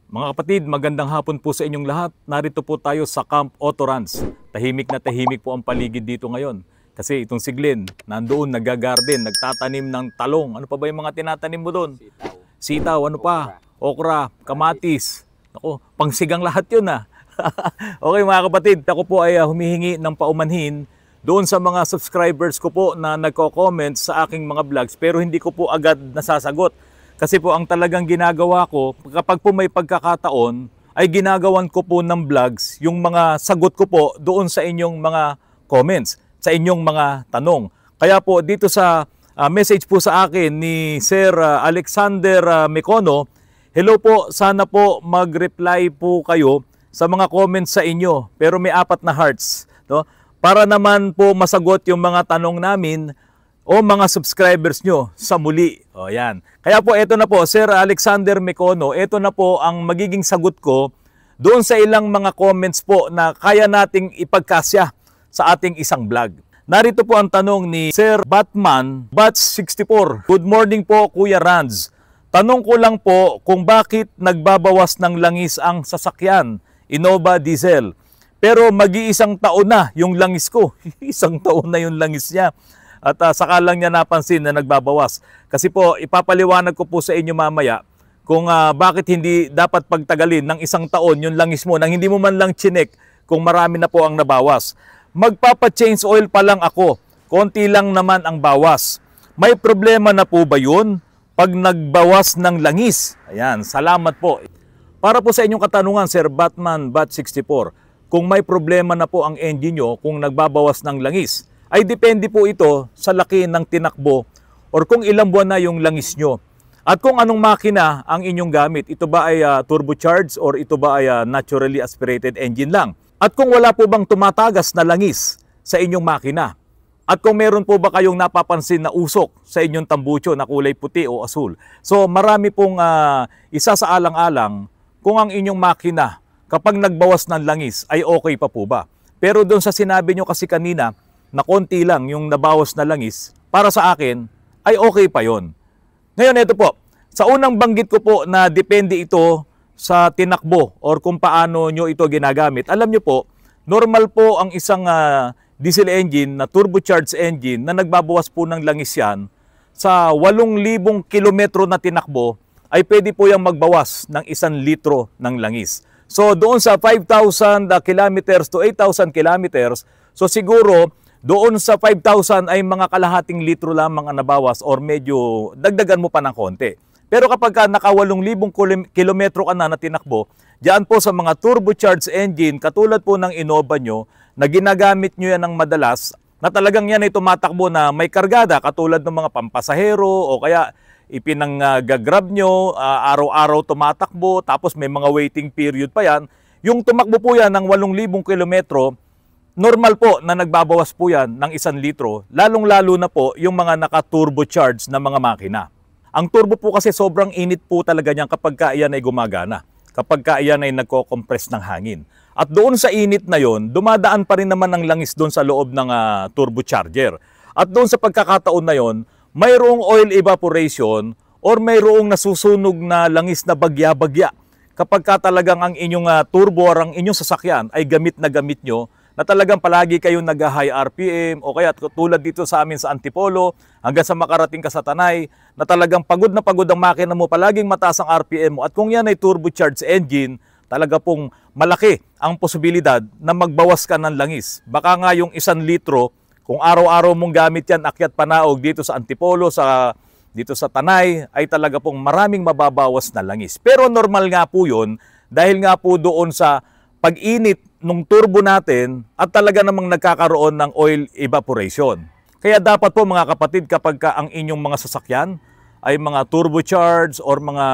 Mga kapatid, magandang hapon po sa inyong lahat. Narito po tayo sa Camp Autorans. Tahimik na tahimik po ang paligid dito ngayon. Kasi itong si Glenn, nandoon, nagagarden, nagtatanim ng talong. Ano pa ba yung mga tinatanim mo doon? Sitaw, ano pa? Okra, kamatis. Ako, pangsigang lahat yun ah. Okay mga kapatid, ako po ay humihingi ng paumanhin doon sa mga subscribers ko po na nagko-comment sa aking mga vlogs pero hindi ko po agad nasasagot. Kasi po ang talagang ginagawa ko, kapag po may pagkakataon, ay ginagawan ko po ng vlogs yung mga sagot ko po doon sa inyong mga comments, sa inyong mga tanong. Kaya po dito sa message po sa akin ni Sir Alexander Mecono, hello po, sana po mag-reply po kayo sa mga comments sa inyo, pero may 4 na hearts, no? Para naman po masagot yung mga tanong namin o mga subscribers nyo sa muli. O yan. Kaya po ito na po, Sir Alexander Mecono, ito na po ang magiging sagot ko doon sa ilang mga comments po na kaya nating ipagkasya sa ating isang vlog. Narito po ang tanong ni Sir Batman, Bats64. Good morning po Kuya Ranz. Tanong ko lang po kung bakit nagbabawas ng langis ang sasakyan, Innova Diesel. Pero mag-iisang taon na yung langis ko. Isang taon na yung langis niya. At saka lang niya napansin na nagbabawas. Kasi po, ipapaliwanag ko po sa inyo mamaya kung bakit hindi dapat pagtagalin ng 1 taon yung langis mo nang hindi mo man lang chinek kung marami na po ang nabawas. Magpapa-change oil pa lang ako. Konti lang naman ang bawas. May problema na po ba yun pag nagbawas ng langis? Ayan, salamat po. Para po sa inyong katanungan, Sir Batman Bat64, kung may problema na po ang engine nyo kung nagbabawas ng langis, ay depende po ito sa laki ng tinakbo or kung ilang buwan na yung langis nyo. At kung anong makina ang inyong gamit, ito ba ay turbocharged or ito ba ay naturally aspirated engine lang? At kung wala po bang tumatagas na langis sa inyong makina? At kung meron po ba kayong napapansin na usok sa inyong tambucho na kulay puti o asul? So marami pong isa sa alang-alang kung ang inyong makina kapag nagbawas ng langis ay okay pa po ba? Pero doon sa sinabi nyo kasi kanina, na konti lang yung nabawas na langis, para sa akin, ay okay pa yon. Ngayon, ito po, sa unang banggit ko po na depende ito sa tinakbo or kung paano nyo ito ginagamit, alam nyo po, normal po ang isang diesel engine na turbocharged engine na nagbabawas po ng langis yan, sa 8,000 kilometro na tinakbo, ay pwede po yung magbawas ng 1 litro ng langis. So, doon sa 5,000 kilometers to 8,000 kilometers, so siguro, doon sa 5,000 ay mga kalahating litro lamang ang nabawas or medyo dagdagan mo pa ng konti. Pero kapag naka 8,000 kilometro ka na tinakbo, diyan po sa mga turbocharged engine, katulad po ng Innova nyo, na ginagamit nyo yan ng madalas, na talagang yan ay tumatakbo na may kargada, katulad ng mga pampasahero o kaya ipinang-grab nyo, araw-araw tumatakbo, tapos may mga waiting period pa yan. Yung tumakbo po yan ng 8,000 kilometro, normal po na nagbabawas po yan ng 1 litro, lalong-lalo na po yung mga naka-turbocharged na mga makina. Ang turbo po kasi sobrang init po talaga niyan kapag iyan ay gumagana, kapag iyan ay nagko-compress ng hangin. At doon sa init na yon, dumadaan pa rin naman ang langis doon sa loob ng turbocharger. At doon sa pagkakataon na yon, mayroong oil evaporation or mayroong nasusunog na langis na bagya-bagya. Kapag talagang ang inyong turbo or ang inyong sasakyan ay gamit na gamit nyo, na talagang palagi kayong nag-high RPM o kaya tulad dito sa amin sa Antipolo hanggang sa makarating ka sa Tanay na talagang pagod na pagod ang makina mo, palaging mataas ang RPM mo at kung yan ay turbocharged engine, talaga pong malaki ang posibilidad na magbawas ka ng langis. Baka nga yung 1 litro, kung araw-araw mong gamit yan, akyat panaog dito sa Antipolo, dito sa Tanay, ay talaga pong maraming mababawas na langis. Pero normal nga po yun dahil nga po doon sa pag-init nung turbo natin at talaga namang nagkakaroon ng oil evaporation. Kaya dapat po mga kapatid, kapag ang inyong mga sasakyan ay mga turbocharged or mga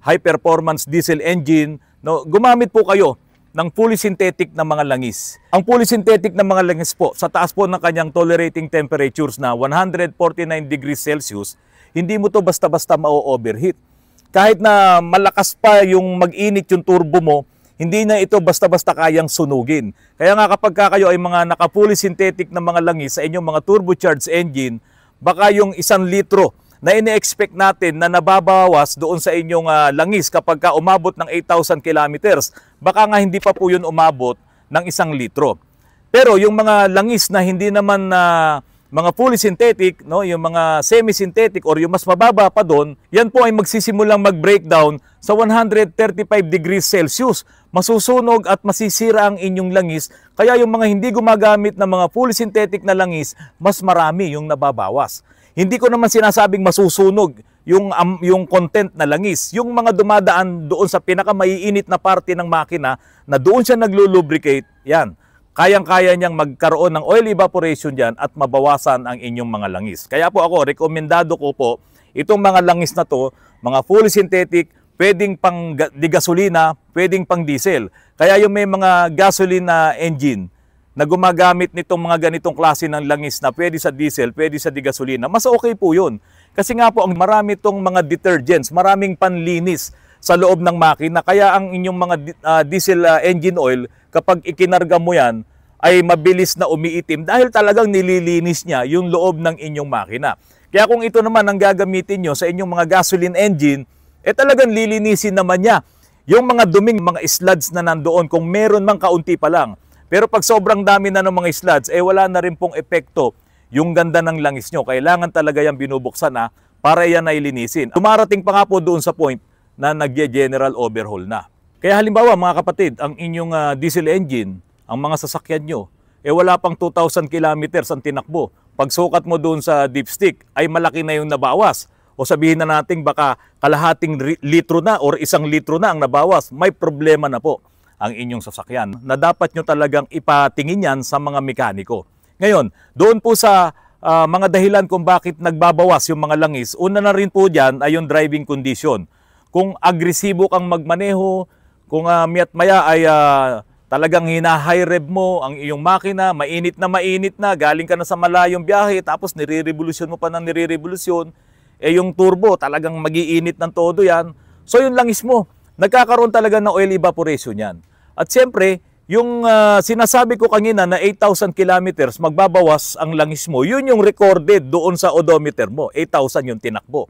high performance diesel engine, no, gumamit po kayo ng fully synthetic na mga langis. Ang fully synthetic na mga langis po, sa taas po ng kanyang tolerating temperatures na 149 degrees Celsius, hindi mo to basta-basta ma-overheat. Kahit na malakas pa yung mag-init yung turbo mo, hindi na ito basta-basta kayang sunugin. Kaya nga kapag kayo ay mga naka-fully synthetic na mga langis sa inyong mga turbocharged engine, baka yung 1 litro na ine-expect natin na nababawas doon sa inyong langis kapag ka umabot ng 8,000 kilometers. Baka nga hindi pa po yun umabot ng 1 litro. Pero yung mga langis na hindi naman mga fully synthetic, no, yung mga semi-synthetic or yung mas mababa pa doon, yan po ay magsisimulang mag-breakdown sa 135 degrees Celsius. Masusunog at masisira ang inyong langis. Kaya yung mga hindi gumagamit ng mga fully synthetic na langis, mas marami yung nababawas. Hindi ko naman sinasabing masusunog yung content na langis. Yung mga dumadaan doon sa pinakamaiinit na parte ng makina na doon siya naglo-lubricate, yan. Kayang-kaya niyang magkaroon ng oil evaporation dyan at mabawasan ang inyong mga langis. Kaya po ako, rekomendado ko po, itong mga langis na to, mga fully synthetic, pwedeng pang di-gasolina, pwedeng pang diesel. Kaya yung may mga gasolina engine na gumagamit nitong mga ganitong klase ng langis na pwede sa diesel, pwede sa di-gasolina, mas okay po yun. Kasi nga po, ang marami itong mga detergents, maraming panlinis sa loob ng makina. Kaya ang inyong mga diesel engine oil, kapag ikinarga mo yan, ay mabilis na umiitim dahil talagang nililinis niya yung loob ng inyong makina. Kaya kung ito naman ang gagamitin nyo sa inyong mga gasoline engine, talagang lilinisin naman niya yung mga duming mga sluds na nandoon kung meron mang kaunti pa lang. Pero pag sobrang dami na ng mga sluds, wala na rin pong epekto yung ganda ng langis nyo. Kailangan talaga yung binubuksan para yan ay linisin. Tumarating pa nga po doon sa point na nag-general overhaul na. Kaya halimbawa mga kapatid, ang inyong diesel engine, ang mga sasakyan nyo, wala pang 2,000 kilometers ang tinakbo. Pag sukat mo doon sa dipstick, ay malaki na yung nabawas. O sabihin na natin baka kalahating litro na or 1 litro na ang nabawas, may problema na po ang inyong sasakyan na dapat nyo talagang ipatingin yan sa mga mekaniko. Ngayon, doon po sa mga dahilan kung bakit nagbabawas yung mga langis, una na rin po dyan ay yung driving condition. Kung agresibo kang magmaneho, kung miat-maya ay talagang hina-high rev mo ang iyong makina, mainit na, galing ka na sa malayong biyahe, tapos nire-revolusyon mo pa ng nire-revolusyon, yung turbo talagang mag-iinit ng todo yan. So yung langis mo, nagkakaroon talaga ng oil evaporation yan. At siyempre, yung sinasabi ko kanina na 8,000 kilometers, magbabawas ang langis mo, yun yung recorded doon sa odometer mo, 8,000 yung tinakbo.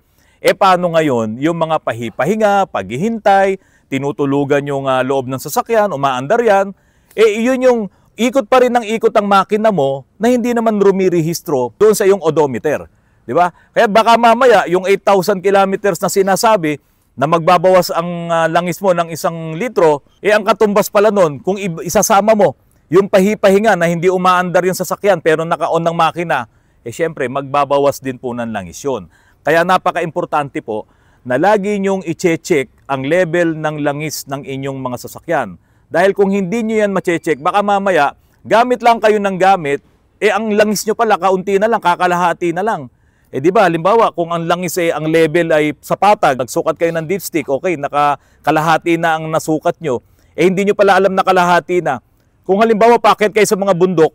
Paano ngayon, yung mga pahipahinga, paghihintay, tinutulugan yung loob ng sasakyan, umaandar yan, yun yung ikot pa rin ng ikot ang makina mo na hindi naman rumirehistro doon sa iyong odometer. Di ba? Kaya baka mamaya yung 8,000 kilometers na sinasabi na magbabawas ang langis mo ng 1 litro, ang katumbas pala nun, kung isasama mo yung pahipahinga na hindi umaandar yung sasakyan pero naka-on ng makina, syempre magbabawas din po ng langis yun. Kaya napaka-importante po na lagi nyong i-check ang level ng langis ng inyong mga sasakyan. Dahil kung hindi nyo yan ma-check, baka mamaya, gamit lang kayo ng gamit, ang langis nyo pala, kaunti na lang, kakalahati na lang. Di ba, halimbawa, kung ang langis ang level ay sapatag, nagsukat kayo ng dipstick, okay, nakakalahati na ang nasukat nyo, hindi nyo pala alam na kalahati na. Kung halimbawa, paakyat kayo sa mga bundok,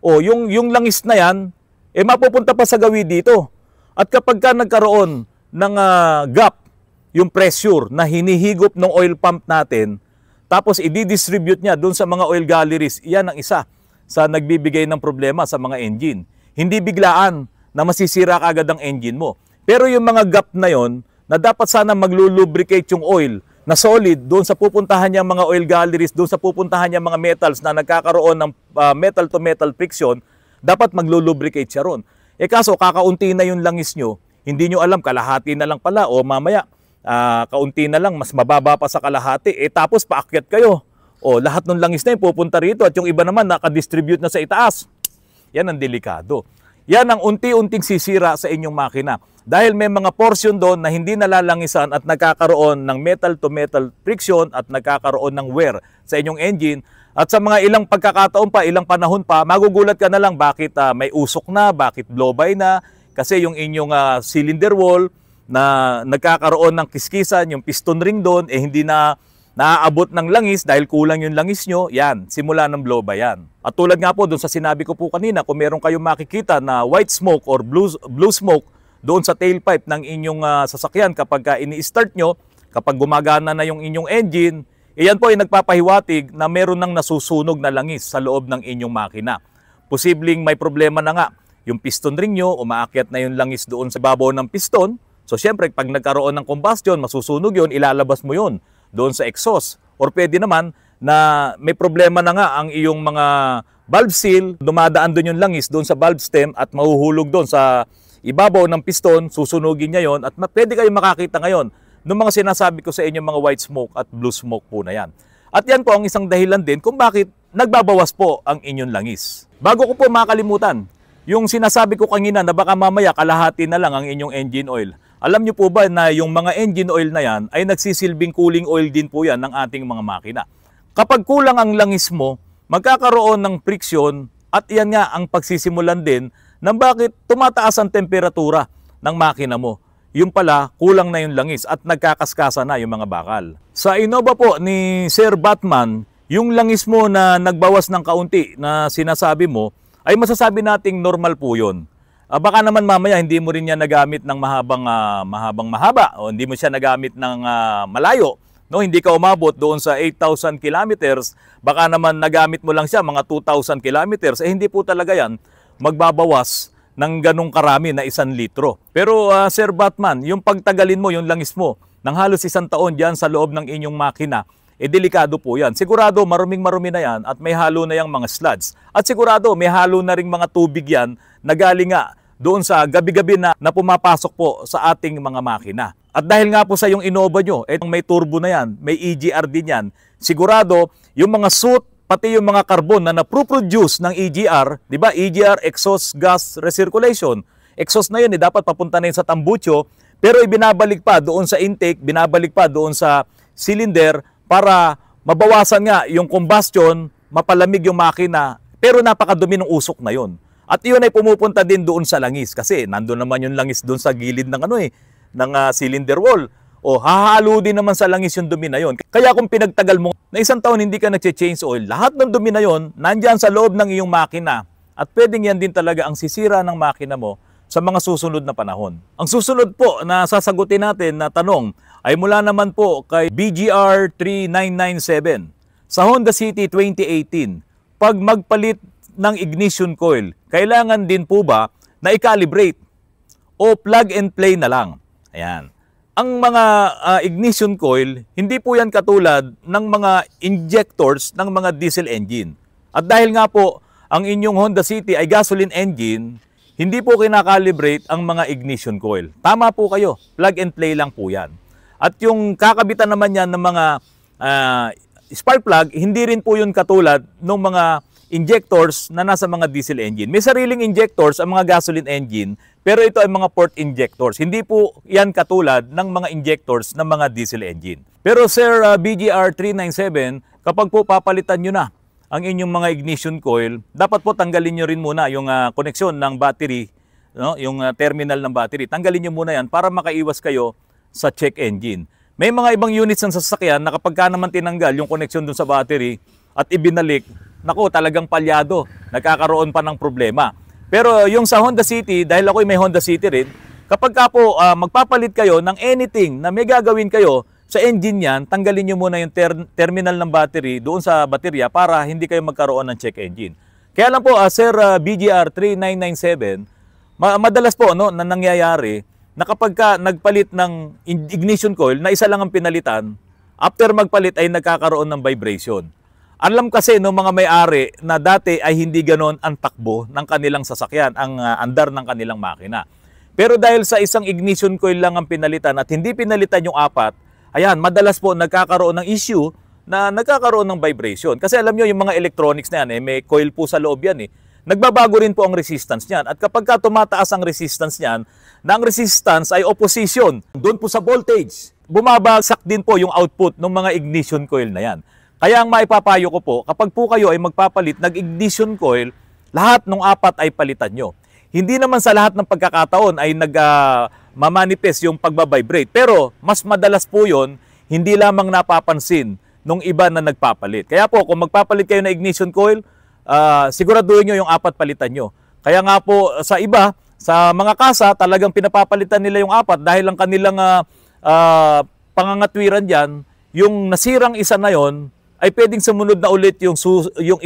yung langis na yan, mapupunta pa sa gawi dito. At kapag ka nagkaroon ng gap, yung pressure na hinihigop ng oil pump natin, tapos i-distribute niya doon sa mga oil galleries, iyan ang isa sa nagbibigay ng problema sa mga engine. Hindi biglaan na masisira kagad ang engine mo. Pero yung mga gap na yon, na dapat sana maglubricate yung oil na solid doon sa pupuntahan niya mga oil galleries, doon sa pupuntahan niya mga metals na nagkakaroon ng metal-to-metal friction, dapat maglubricate siya ron. Kaso kakaunti na yung langis nyo, hindi nyo alam, kalahati na lang pala o mamaya, kaunti na lang, mas mababa pa sa kalahati, tapos paakyat kayo. Lahat ng langis na yun pupunta rito at yung iba naman nakadistribute na sa itaas. Yan ang delikado. Yan ang unti-unting sisira sa inyong makina. Dahil may mga portion doon na hindi nalalangisan at nagkakaroon ng metal-to-metal friction at nagkakaroon ng wear sa inyong engine. At sa mga ilang pagkakataon pa, ilang panahon pa, magugulat ka na lang bakit may usok na, bakit blow-by na. Kasi yung inyong cylinder wall na nagkakaroon ng kiskisan, yung piston ring doon, hindi na naaabot ng langis dahil kulang yung langis nyo, yan, simula ng blow-by yan. At tulad nga po doon sa sinabi ko po kanina, kung meron kayong makikita na white smoke or blue smoke doon sa tailpipe ng inyong sasakyan kapag ini-start nyo, kapag gumagana na yung inyong engine, yan po ay nagpapahiwatig na meron ng nasusunog na langis sa loob ng inyong makina. Posibleng may problema na nga yung piston ring nyo, umaakyat na yung langis doon sa babaw ng piston. So syempre, pag nagkaroon ng combustion, masusunog yun, ilalabas mo yun doon sa exhaust. Or pwede naman na may problema na nga ang iyong mga valve seal, dumadaan doon yung langis doon sa valve stem at mahuhulog doon sa ibabaw ng piston, susunugin niya yon at pwede kayong makakita ngayon ng mga sinasabi ko sa inyo mga white smoke at blue smoke po na yan. At yan po ang isang dahilan din kung bakit nagbabawas po ang inyong langis. Bago ko po makalimutan, yung sinasabi ko kanina na baka mamaya kalahati na lang ang inyong engine oil. Alam niyo po ba na yung mga engine oil na yan ay nagsisilbing cooling oil din po yan ng ating mga makina. Kapag kulang ang langis mo, magkakaroon ng friction at yan nga ang pagsisimulan din ng bakit tumataas ang temperatura ng makina mo. Yung pala, kulang na yung langis at nagkakaskasa na yung mga bakal. Sa Innova po ni Sir Batman, yung langis mo na nagbawas ng kaunti na sinasabi mo, ay masasabi nating normal po yun. Baka naman mamaya hindi mo rin yan nagamit ng mahaba o hindi mo siya nagamit ng malayo. No, hindi ka umabot doon sa 8,000 kilometers, baka naman nagamit mo lang siya mga 2,000 kilometers. Hindi po talaga yan magbabawas ng ganong karami na 1 litro. Pero Sir Batman, yung pagtagalin mo yung langis mo ng halos 1 taon dyan sa loob ng inyong makina, delikado po yan. Sigurado maruming-marumi na yan at may halo na yung mga sludge. At sigurado may halo na ring mga tubig yan na galing nga doon sa gabi-gabi na pumapasok po sa ating mga makina. At dahil nga po sa yung Innova nyo, may turbo na yan, may EGR din yan, sigurado yung mga soot, pati yung mga carbon na naproproduce ng EGR, di ba? EGR, exhaust gas recirculation. Exhaust na yun, dapat papunta na yun sa tambucho, pero ibinabalik pa doon sa intake, binabalik pa doon sa cylinder para mabawasan nga yung combustion, mapalamig yung makina, pero napakadumi ng usok na yun. At yun ay pumupunta din doon sa langis kasi nandoon naman yung langis doon sa gilid ng ng cylinder wall. O hahalo din naman sa langis yung dumi na yun. Kaya kung pinagtagal mo na 1 taon hindi ka nag-change oil, lahat ng dumi na yun nandyan sa loob ng iyong makina. At pwedeng yan din talaga ang sisira ng makina mo sa mga susunod na panahon. Ang susunod po na sasagutin natin na tanong ay mula naman po kay BGR 3997 sa Honda City 2018. Pag magpalit ng ignition coil, kailangan din po ba na i-calibrate o plug and play na lang? Ayan. Ang mga ignition coil, hindi po yan katulad ng mga injectors ng mga diesel engine. At dahil nga po, ang inyong Honda City ay gasoline engine, hindi po kinakalibrate ang mga ignition coil. Tama po kayo, plug and play lang po yan. At yung kakabitan naman yan ng mga spark plug, hindi rin po yun katulad ng mga injectors na nasa mga diesel engine. May sariling injectors ang mga gasoline engine, pero ito ay mga port injectors. Hindi po yan katulad ng mga injectors ng mga diesel engine. Pero Sir BGR 397, kapag po papalitan nyo na ang inyong mga ignition coil, dapat po tanggalin nyo rin muna yung koneksyon ng battery, no? Yung terminal ng battery. Tanggalin nyo muna yan para makaiwas kayo sa check engine. May mga ibang units ng sasakyan na kapag ka naman tinanggal yung koneksyon dun sa battery at ibinalik, naku, talagang palyado. Nagkakaroon pa ng problema. Pero yung sa Honda City, dahil ako may Honda City rin, kapag ka po magpapalit kayo ng anything na may gagawin kayo sa engine yan, tanggalin nyo muna yung terminal ng battery doon sa baterya para hindi kayo magkaroon ng check engine. Kaya lang po, Sir BGR 3997, madalas po na nangyayari na kapag ka nagpalit ng ignition coil na isa lang ang pinalitan, after magpalit ay nagkakaroon ng vibration. Alam kasi ng mga may-ari na dati ay hindi ganon ang takbo ng kanilang sasakyan, ang andar ng kanilang makina. Pero dahil sa isang ignition coil lang ang pinalitan at hindi pinalitan yung 4, ayan, madalas po nagkakaroon ng issue na nagkakaroon ng vibration. Kasi alam nyo, yung mga electronics na yan, may coil po sa loob yan. Nagbabago rin po ang resistance niyan. At kapag ka tumataas ang resistance niyan, na ang resistance ay opposition doon po sa voltage, bumabagsak din po yung output ng mga ignition coil na yan. Kaya ang maipapayo ko po, kapag po kayo ay magpapalit ng-ignition coil, lahat ng 4 ay palitan nyo. Hindi naman sa lahat ng pagkakataon ay nag-manifest yung pagbabibrate. Pero mas madalas po yon, hindi lamang napapansin nung iba na nagpapalit. Kaya po, kung magpapalit kayo ng ignition coil, siguraduhin nyo yung 4 palitan nyo. Kaya nga po sa iba, sa mga kasa, talagang pinapapalitan nila yung 4 dahil ang kanilang pangangatwiran dyan, yung nasirang isa na yon, ay pwedeng sumunod na ulit yung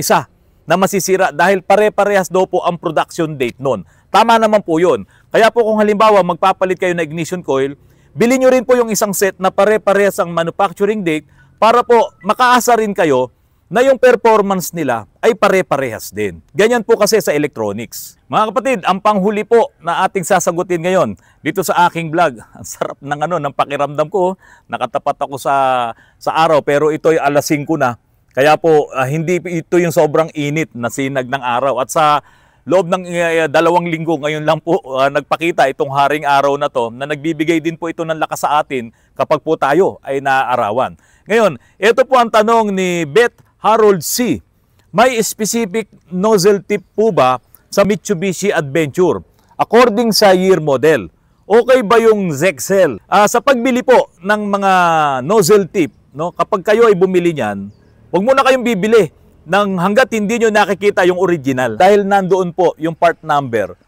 isa na masisira dahil pare-parehas daw po ang production date nun. Tama naman po yun. Kaya po kung halimbawa magpapalit kayo ng ignition coil, bilhin nyo rin po yung isang set na pare-parehas ang manufacturing date para po makaasa rin kayo na yung performance nila ay pare-parehas din. Ganyan po kasi sa electronics. Mga kapatid, ang panghuli po na ating sasagutin ngayon dito sa aking vlog. Ang sarap ng pakiramdam ko. Nakatapat ako sa araw pero ito ay alas 5 na. Kaya po hindi ito yung sobrang init na sinag ng araw. At sa loob ng 2 linggo ngayon lang po nagpakita itong haring araw na to na nagbibigay din po ito ng lakas sa atin kapag po tayo ay naaarawan. Ngayon, ito po ang tanong ni Beth Harold C. May specific nozzle tip po ba sa Mitsubishi Adventure according sa year model? Okay ba yung Zexcel? Sa pagbili po ng mga nozzle tip, no, kapag kayo ay bumili niyan, huwag muna kayong bibili ng hanggat hindi nyo nakikita yung original. Dahil nandoon po yung part number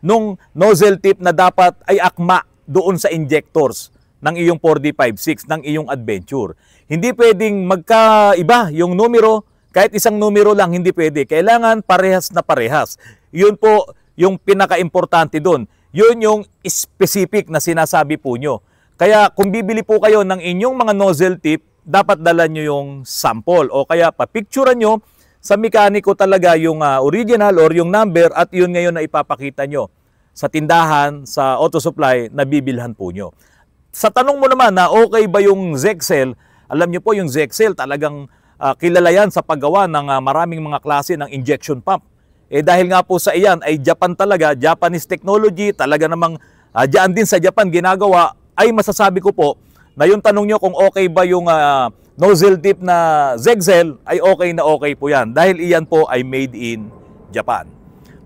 nung nozzle tip na dapat ay akma doon sa injectors ng iyong 4D56, ng iyong Adventure. Hindi pwedeng magkaiba yung numero, kahit isang numero lang, hindi pwede. Kailangan parehas na parehas. Yun po yung pinaka-importante doon. Yun yung specific na sinasabi po nyo. Kaya kung bibili po kayo ng inyong mga nozzle tip, dapat dala nyo yung sample o kaya papicturean nyo sa mekaniko talaga yung original or yung number at yun ngayon na ipapakita nyo sa tindahan, sa auto supply na bibilhan po nyo. Sa tanong mo naman na okay ba yung Zexcel, alam nyo po yung Zexcel talagang kilala yan sa paggawa ng maraming mga klase ng injection pump. Dahil nga po sa iyan ay Japan talaga, Japanese technology, talaga namang diyan din sa Japan ginagawa, ay masasabi ko po na yung tanong nyo kung okay ba yung nozzle tip na Zexcel ay okay na okay po yan. Dahil iyan po ay made in Japan.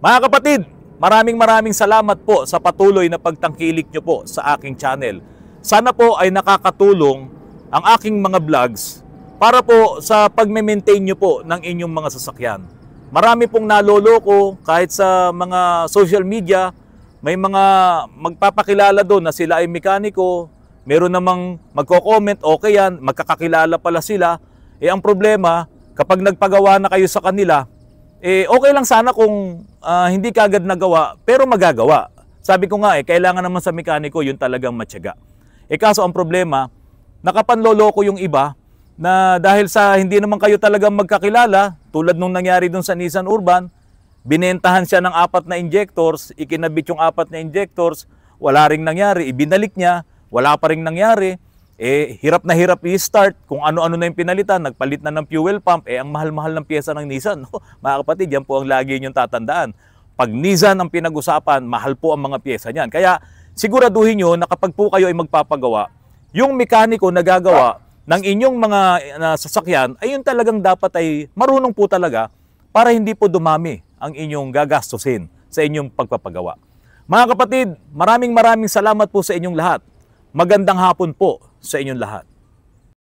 Mga kapatid, maraming salamat po sa patuloy na pagtangkilik nyo po sa aking channel. Sana po ay nakakatulong ang aking mga vlogs para po sa pagme-maintain nyo po ng inyong mga sasakyan. Marami pong naloloko kahit sa mga social media, may mga magpapakilala doon na sila ay mekaniko, meron namang magko-comment, okay yan, magkakakilala pala sila. Ang problema, kapag nagpagawa na kayo sa kanila, okay lang sana kung hindi kagad nagawa, pero magagawa. Sabi ko nga kailangan naman sa mekaniko yun talagang matyaga. Kaso ang problema, nakapanloloko yung iba na dahil sa hindi naman kayo talagang magkakilala, tulad nung nangyari dun sa Nissan Urban, binentahan siya ng 4 na injectors, ikinabit yung 4 na injectors, wala ring nangyari, ibinalik niya, wala pa ring nangyari, hirap na hirap i-start, kung ano-ano na yung pinalitan, nagpalit na ng fuel pump, ang mahal-mahal ng pyesa ng Nissan. Mga kapatid, yan po ang lagi niyong tatandaan. Pag Nissan ang pinag-usapan, mahal po ang mga pyesa niyan. Kaya siguraduhin nyo na kapag po kayo ay magpapagawa, yung mekaniko na gagawa ng inyong mga sasakyan, ay yun talagang dapat ay marunong po talaga para hindi po dumami ang inyong gagastusin sa inyong pagpapagawa. Mga kapatid, maraming salamat po sa inyong lahat. Magandang hapon po sa inyong lahat.